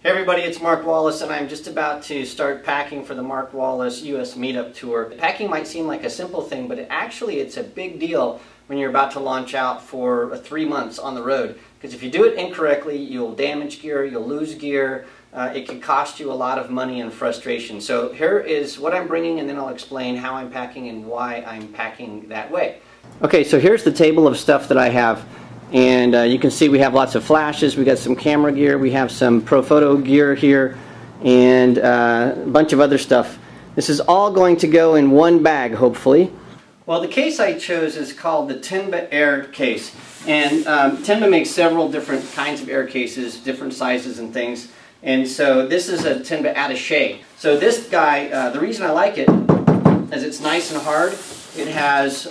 Hey everybody, it's Mark Wallace and I'm just about to start packing for the Mark Wallace US Meetup Tour. Packing might seem like a simple thing, but it's a big deal when you're about to launch out for 3 months on the road. Because if you do it incorrectly, you'll damage gear, you'll lose gear, it can cost you a lot of money and frustration. So here is what I'm bringing, and then I'll explain how I'm packing and why I'm packing that way. Okay, so here's the table of stuff that I have. And you can see we have lots of flashes, we got some camera gear, we have some pro photo gear here, and a bunch of other stuff. This is all going to go in one bag, hopefully. Well, the case I chose is called the Tenba Air case. And Tenba makes several different kinds of air cases, different sizes and things. And so this is a Tenba Attaché. So this guy, the reason I like it is it's nice and hard. It has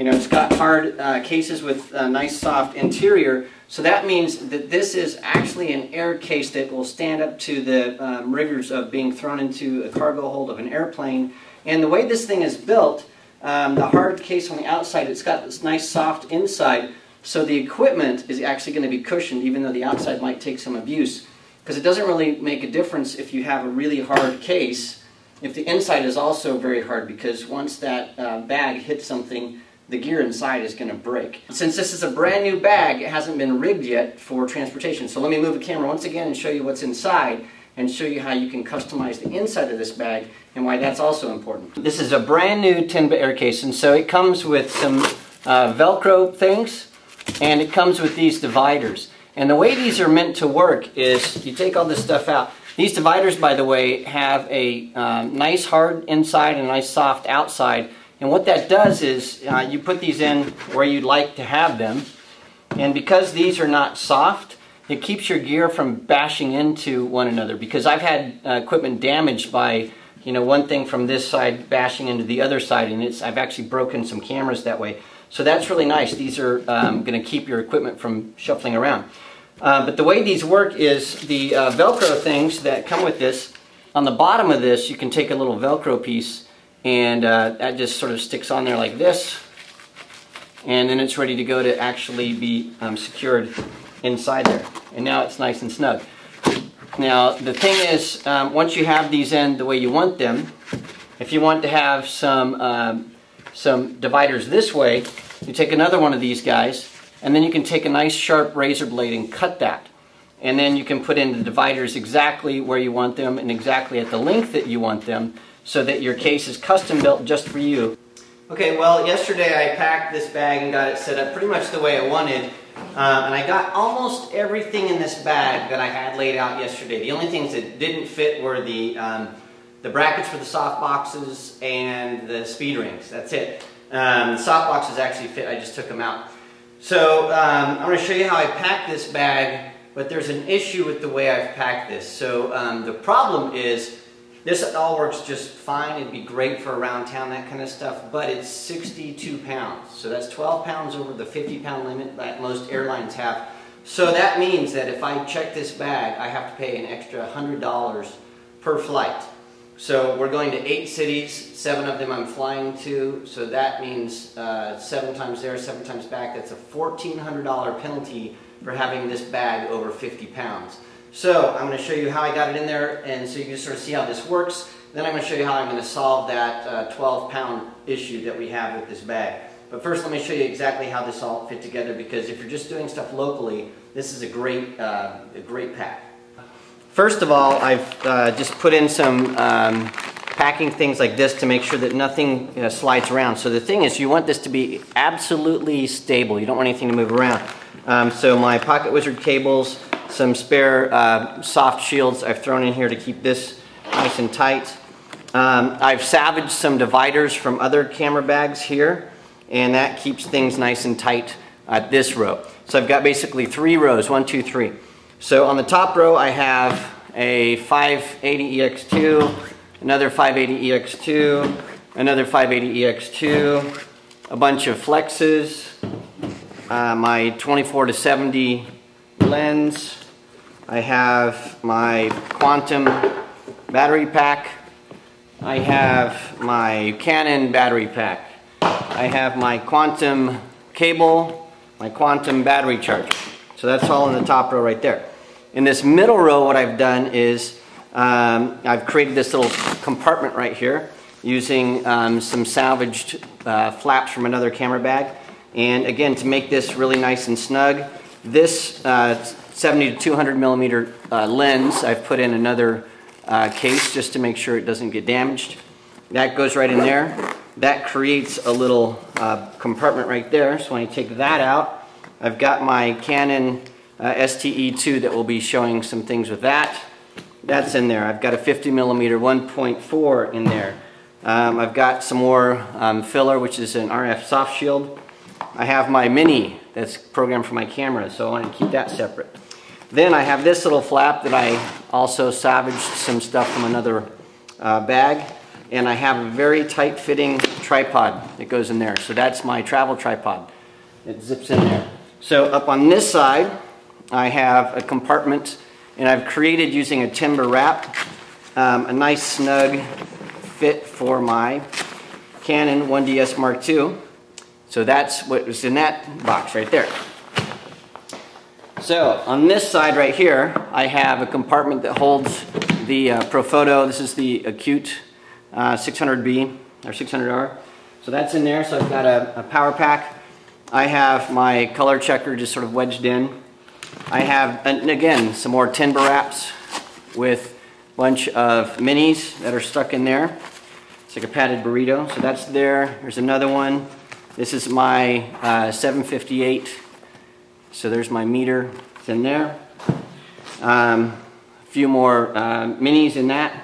it's got hard cases with a nice soft interior, so that means that this is actually an air case that will stand up to the rigors of being thrown into a cargo hold of an airplane. And the way this thing is built, the hard case on the outside, it's got this nice soft inside, so the equipment is actually going to be cushioned even though the outside might take some abuse. Because it doesn't really make a difference if you have a really hard case, if the inside is also very hard, because once that bag hits something, the gear inside is going to break. Since this is a brand new bag, it hasn't been rigged yet for transportation. So let me move the camera once again and show you what's inside and show you how you can customize the inside of this bag and why that's also important. This is a brand new Tenba air case, and so it comes with some Velcro things, and it comes with these dividers. And the way these are meant to work is you take all this stuff out. These dividers, by the way, have a nice hard inside and a nice soft outside. And what that does is you put these in where you'd like to have them, and because these are not soft, it keeps your gear from bashing into one another. Because I've had equipment damaged by one thing from this side bashing into the other side, and I've actually broken some cameras that way. So that's really nice. These are going to keep your equipment from shuffling around. But the way these work is the Velcro things that come with this, on the bottom of this you can take a little Velcro piece, and that just sort of sticks on there like this, and then it's ready to go to actually be secured inside there. And now it's nice and snug. Now the thing is, once you have these in the way you want them, if you want to have some dividers this way, you take another one of these guys, and then you can take a nice sharp razor blade and cut that. And then you can put in the dividers exactly where you want them and exactly at the length that you want them, so that your case is custom built just for you. Okay, well, yesterday I packed this bag and got it set up pretty much the way I wanted, and I got almost everything in this bag that I had laid out yesterday. The only things that didn't fit were the brackets for the soft boxes and the speed rings. That's it. The soft boxes actually fit, I just took them out. So I'm going to show you how I packed this bag, but there's an issue with the way I've packed this. So the problem is, this all works just fine. It'd be great for around town, that kind of stuff, but it's 62 pounds. So that's 12 pounds over the 50-pound limit that most airlines have. So that means that if I check this bag, I have to pay an extra $100 per flight. So we're going to 8 cities, 7 of them I'm flying to, so that means 7 times there, 7 times back. That's a $1,400 penalty for having this bag over 50 pounds. So I'm going to show you how I got it in there, and so you can sort of see how this works. Then I'm going to show you how I'm going to solve that 12-pound issue that we have with this bag. But first, let me show you exactly how this all fit together, because if you're just doing stuff locally, this is a great pack. First of all, I've just put in some packing things like this to make sure that nothing slides around. So the thing is, you want this to be absolutely stable. You don't want anything to move around. So my Pocket Wizard cables, some spare soft shields I've thrown in here to keep this nice and tight. I've salvaged some dividers from other camera bags here, and that keeps things nice and tight at this row. So I've got basically 3 rows, 1, 2, 3. So on the top row I have a 580EX2, another 580EX2, another 580EX2, a bunch of flexes, my 24-70 lens. I have my Quantum battery pack. I have my Canon battery pack. I have my Quantum cable, my Quantum battery charger. So that's all in the top row right there. in this middle row, what I've done is I've created this little compartment right here using some salvaged flaps from another camera bag. And again, to make this really nice and snug, this 70 to 200 millimeter lens, I've put in another case just to make sure it doesn't get damaged. That goes right in there. That creates a little compartment right there. So when I take that out, I've got my Canon STE2 that will be showing some things with that. That's in there. I've got a 50 millimeter 1.4 in there. I've got some more filler, which is an RF soft shield. I have my Mini that's programmed for my camera, so I want to keep that separate. Then I have this little flap that I also salvaged some stuff from another bag. And I have a very tight fitting tripod that goes in there. So that's my travel tripod. It zips in there. So up on this side, I have a compartment, and I've created using a timber wrap, a nice snug fit for my Canon 1DS Mark II. So that's what was in that box right there. So on this side right here, I have a compartment that holds the Profoto. This is the Acute 600B or 600R. So that's in there. So I've got a power pack. I have my color checker just sort of wedged in. I have, and again, some more timber wraps with a bunch of minis that are stuck in there. It's like a padded burrito. So that's there. There's another one. This is my 758. So there's my meter. It's in there. A few more minis in that.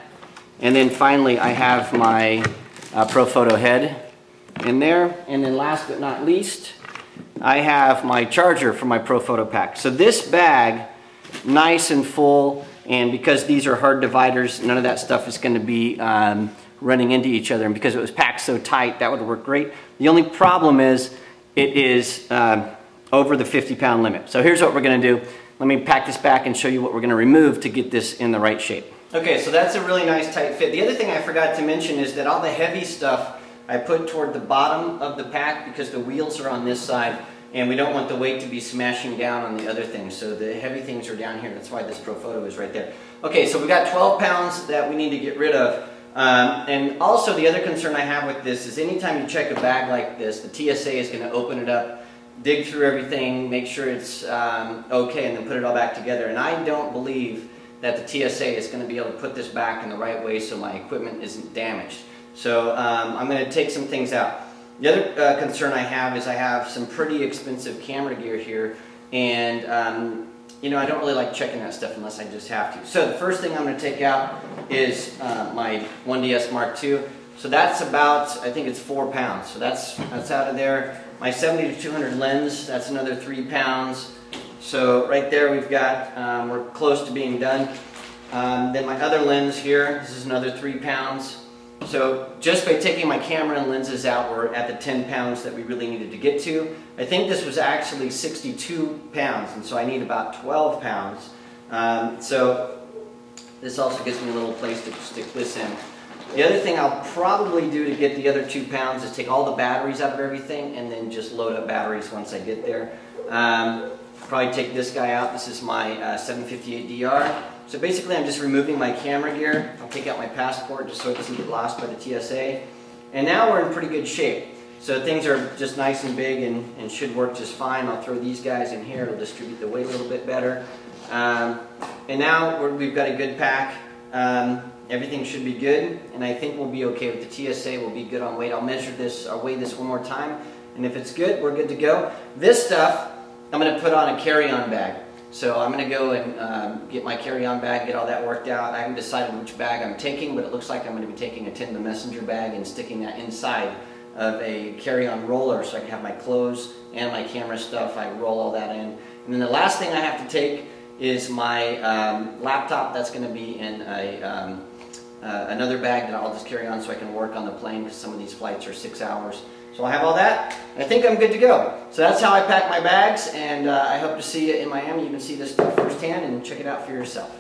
And then finally, I have my Profoto head in there. And then last but not least, I have my charger for my Profoto pack. So this bag, nice and full, and because these are hard dividers, none of that stuff is going to be running into each other. And because it was packed so tight, that would work great. The only problem is it is over the 50-pound limit. So here's what we're going to do. Let me pack this back and show you what we're going to remove to get this in the right shape. Okay, so that's a really nice tight fit. The other thing I forgot to mention is that all the heavy stuff I put toward the bottom of the pack because the wheels are on this side and we don't want the weight to be smashing down on the other things. So the heavy things are down here. That's why this Profoto is right there. Okay, so we got 12 pounds that we need to get rid of. And also the other concern I have with this is anytime you check a bag like this, the TSA is going to open it up, dig through everything, make sure it's okay, and then put it all back together. And I don't believe that the TSA is going to be able to put this back in the right way so my equipment isn't damaged. So I'm going to take some things out. The other concern I have is I have some pretty expensive camera gear here, and you know, I don't really like checking that stuff unless I just have to. So the first thing I'm going to take out is my 1DS Mark II. So that's about, I think it's 4 pounds. So that's out of there. My 70 to 200 lens, that's another 3 pounds. So right there we've got, we're close to being done. Then my other lens here, this is another 3 pounds. So just by taking my camera and lenses out, we're at the 10 pounds that we really needed to get to. I think this was actually 62 pounds, and so I need about 12 pounds. So this also gives me a little place to stick this in. The other thing I'll probably do to get the other 2 pounds is take all the batteries out of everything and then just load up batteries once I get there. Probably take this guy out. This is my 758DR. So basically I'm just removing my camera gear. I'll take out my passport just so it doesn't get lost by the TSA. And now we're in pretty good shape. So things are just nice and big and should work just fine. I'll throw these guys in here. It'll distribute the weight a little bit better. And now we've got a good pack. Everything should be good, and I think we'll be okay with the TSA. We'll be good on weight. I'll measure this, I'll weigh this one more time, and if it's good, we're good to go. This stuff, I'm going to put on a carry-on bag. So I'm going to go and get my carry-on bag, get all that worked out. I haven't decided which bag I'm taking, but it looks like I'm going to be taking a Tin the Messenger bag and sticking that inside of a carry-on roller so I can have my clothes and my camera stuff. I roll all that in. And then the last thing I have to take is my laptop. That's going to be in another bag that I'll just carry on so I can work on the plane because some of these flights are 6 hours. So I have all that. I think I'm good to go. So that's how I pack my bags, and I hope to see you in Miami. You can see this stuff firsthand and check it out for yourself.